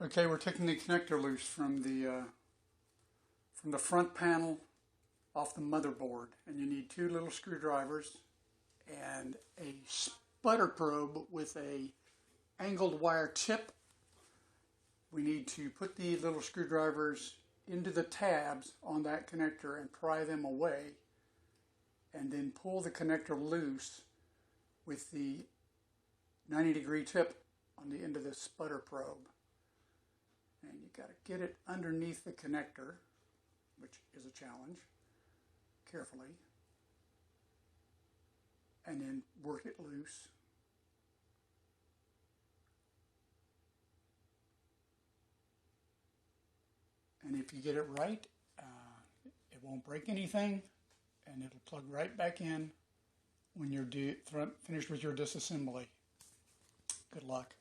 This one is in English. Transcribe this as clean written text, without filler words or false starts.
Okay, we're taking the connector loose from the front panel off the motherboard, and you need two little screwdrivers and a sputter probe with a angled wire tip. We need to put the little screwdrivers into the tabs on that connector and pry them away, and then pull the connector loose with the 90-degree tip on the end of the sputter probe. And you got to get it underneath the connector, which is a challenge, carefully, and then work it loose. And if you get it right, it won't break anything, and it'll plug right back in when you're finished with your disassembly. Good luck.